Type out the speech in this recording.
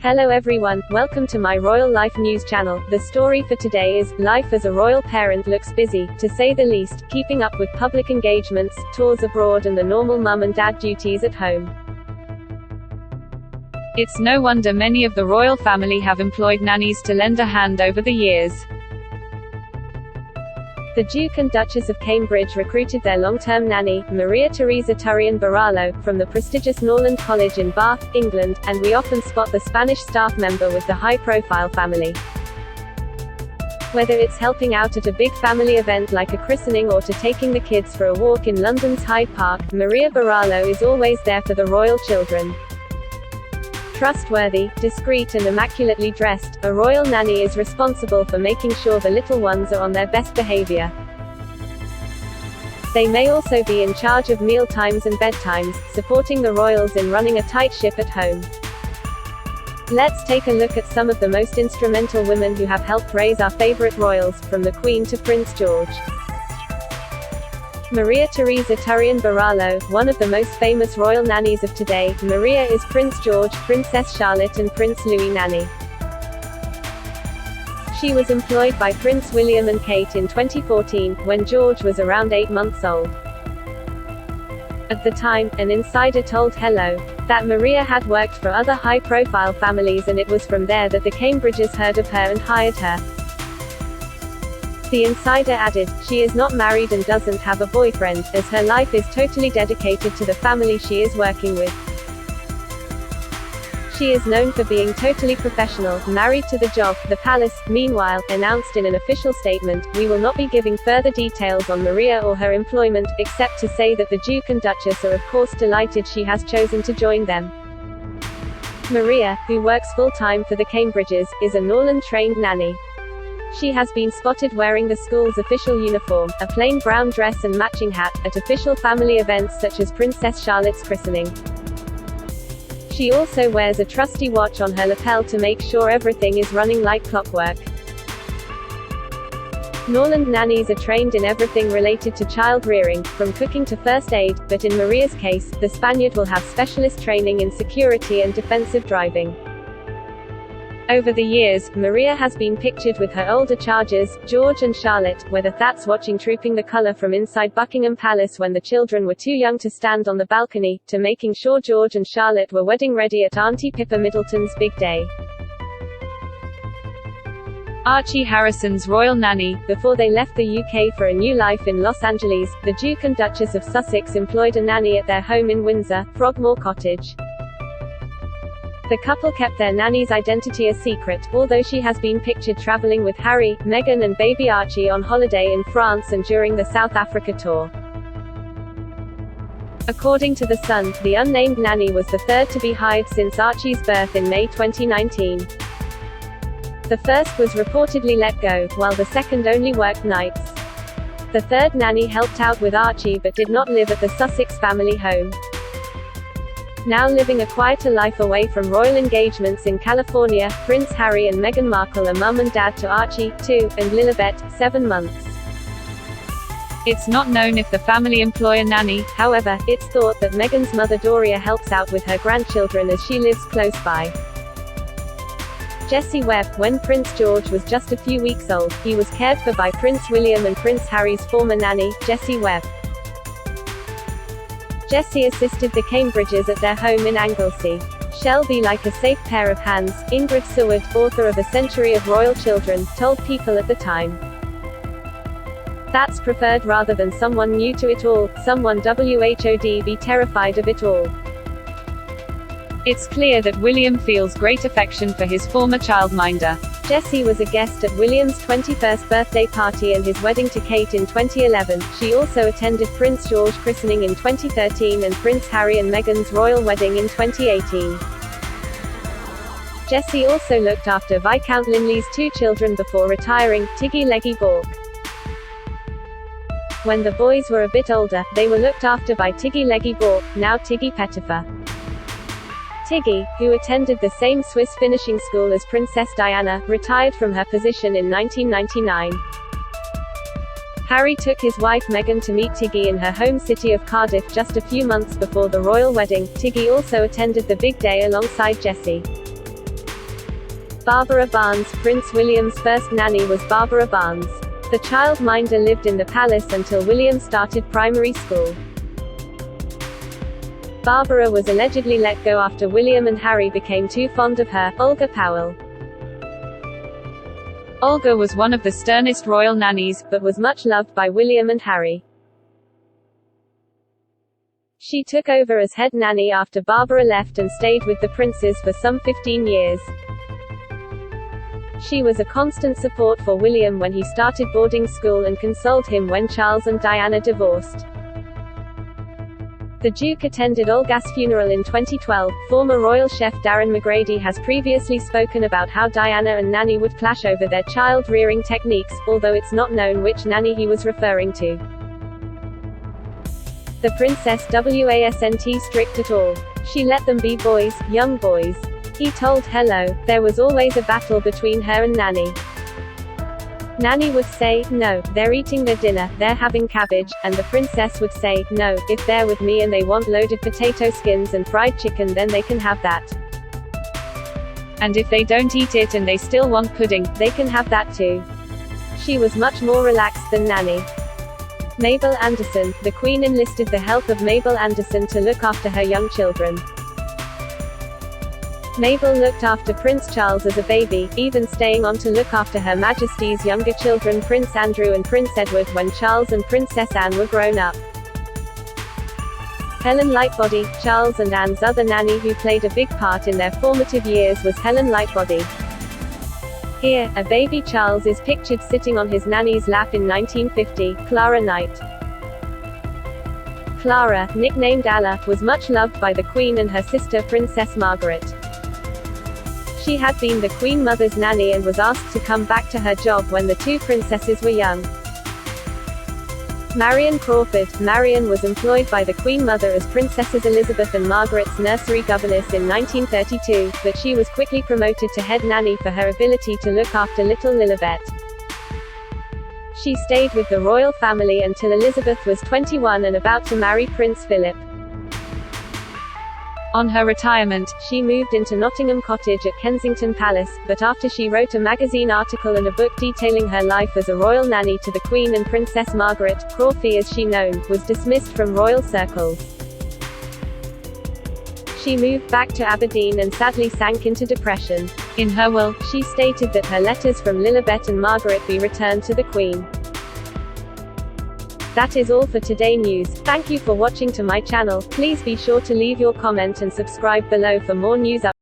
Hello everyone, welcome to my Royal Life News channel. The story for today is, life as a royal parent looks busy, to say the least, keeping up with public engagements, tours abroad and the normal mum and dad duties at home. It's no wonder many of the royal family have employed nannies to lend a hand over the years. The Duke and Duchess of Cambridge recruited their long-term nanny, Maria Teresa Turrion-Barallo, from the prestigious Norland College in Bath, England, and we often spot the Spanish staff member with the high-profile family. Whether it's helping out at a big family event like a christening or to taking the kids for a walk in London's Hyde Park, Maria Barallo is always there for the royal children. Trustworthy, discreet and immaculately dressed, a royal nanny is responsible for making sure the little ones are on their best behavior. They may also be in charge of meal times and bedtimes, supporting the royals in running a tight ship at home. Let's take a look at some of the most instrumental women who have helped raise our favorite royals, from the Queen to Prince George. Maria Teresa Turrion-Barallo, one of the most famous royal nannies of today. Maria is Prince George, Princess Charlotte and Prince Louis' nanny. She was employed by Prince William and Kate in 2014, when George was around 8 months old. At the time, an insider told Hello! That Maria had worked for other high-profile families and it was from there that the Cambridges heard of her and hired her. The insider added, she is not married and doesn't have a boyfriend, as her life is totally dedicated to the family she is working with. She is known for being totally professional, married to the job. The palace, meanwhile, announced in an official statement, we will not be giving further details on Maria or her employment, except to say that the Duke and Duchess are of course delighted she has chosen to join them. Maria, who works full-time for the Cambridges, is a Norland-trained nanny. She has been spotted wearing the school's official uniform, a plain brown dress and matching hat, at official family events such as Princess Charlotte's christening. She also wears a trusty watch on her lapel to make sure everything is running like clockwork. Norland nannies are trained in everything related to child rearing, from cooking to first aid, but in Maria's case, the Spaniard will have specialist training in security and defensive driving. Over the years, Maria has been pictured with her older charges, George and Charlotte, whether that's watching Trooping the Colour from inside Buckingham Palace when the children were too young to stand on the balcony, to making sure George and Charlotte were wedding ready at Auntie Pippa Middleton's big day. Archie Harrison's royal nanny. Before they left the UK for a new life in Los Angeles, the Duke and Duchess of Sussex employed a nanny at their home in Windsor, Frogmore Cottage. The couple kept their nanny's identity a secret, although she has been pictured traveling with Harry, Meghan and baby Archie on holiday in France and during the South Africa tour. According to The Sun, the unnamed nanny was the third to be hired since Archie's birth in May 2019. The first was reportedly let go, while the second only worked nights. The third nanny helped out with Archie but did not live at the Sussex family home. Now living a quieter life away from royal engagements in California, Prince Harry and Meghan Markle are mum and dad to Archie, 2, and Lilibet, 7 months. It's not known if the family employ a nanny, however, it's thought that Meghan's mother Doria helps out with her grandchildren as she lives close by. Jessie Webb. When Prince George was just a few weeks old, he was cared for by Prince William and Prince Harry's former nanny, Jessie Webb. Jessie assisted the Cambridges at their home in Anglesey. She'll be like a safe pair of hands, Ingrid Seward, author of A Century of Royal Children, told People at the time. That's preferred rather than someone new to it all, someone would be terrified of it all. It's clear that William feels great affection for his former childminder. Jessie was a guest at William's 21st birthday party and his wedding to Kate in 2011. She also attended Prince George's christening in 2013 and Prince Harry and Meghan's royal wedding in 2018. Jessie also looked after Viscount Linley's 2 children before retiring, Tiggy Leggy Bork. When the boys were a bit older, they were looked after by Tiggy Leggy Bork, now Tiggy Pettifer. Tiggy, who attended the same Swiss finishing school as Princess Diana, retired from her position in 1999. Harry took his wife Meghan to meet Tiggy in her home city of Cardiff just a few months before the royal wedding. Tiggy also attended the big day alongside Jessie. Barbara Barnes, Prince William's first nanny was Barbara Barnes. The childminder lived in the palace until William started primary school. Barbara was allegedly let go after William and Harry became too fond of her. Olga Powell. Olga was one of the sternest royal nannies, but was much loved by William and Harry. She took over as head nanny after Barbara left and stayed with the princes for some 15 years. She was a constant support for William when he started boarding school and consoled him when Charles and Diana divorced. The Duke attended Olga's funeral in 2012. Former royal chef Darren McGrady has previously spoken about how Diana and Nanny would clash over their child-rearing techniques, although it's not known which nanny he was referring to. The princess wasn't strict at all. She let them be boys, young boys. He told Hello, there was always a battle between her and Nanny. Nanny would say, no, they're eating their dinner, they're having cabbage, and the princess would say, no, if they're with me and they want loaded potato skins and fried chicken then they can have that. And if they don't eat it and they still want pudding, they can have that too. She was much more relaxed than Nanny. Mabel Anderson, the Queen enlisted the help of Mabel Anderson to look after her young children. Mabel looked after Prince Charles as a baby, even staying on to look after Her Majesty's younger children Prince Andrew and Prince Edward when Charles and Princess Anne were grown up. Helen Lightbody, Charles and Anne's other nanny who played a big part in their formative years was Helen Lightbody. Here, a baby Charles is pictured sitting on his nanny's lap in 1950, Clara Knight. Clara, nicknamed Alla, was much loved by the Queen and her sister Princess Margaret. She had been the Queen Mother's nanny and was asked to come back to her job when the two princesses were young. Marion Crawford. Marion was employed by the Queen Mother as Princesses Elizabeth and Margaret's nursery governess in 1932, but she was quickly promoted to head nanny for her ability to look after little Lilibet. She stayed with the royal family until Elizabeth was 21 and about to marry Prince Philip. On her retirement, she moved into Nottingham Cottage at Kensington Palace, but after she wrote a magazine article and a book detailing her life as a royal nanny to the Queen and Princess Margaret, Crawford as she known, was dismissed from royal circles. She moved back to Aberdeen and sadly sank into depression. In her will, she stated that her letters from Lilibet and Margaret be returned to the Queen. That is all for today news. Thank you for watching to my channel. Please be sure to leave your comment and subscribe below for more news updates.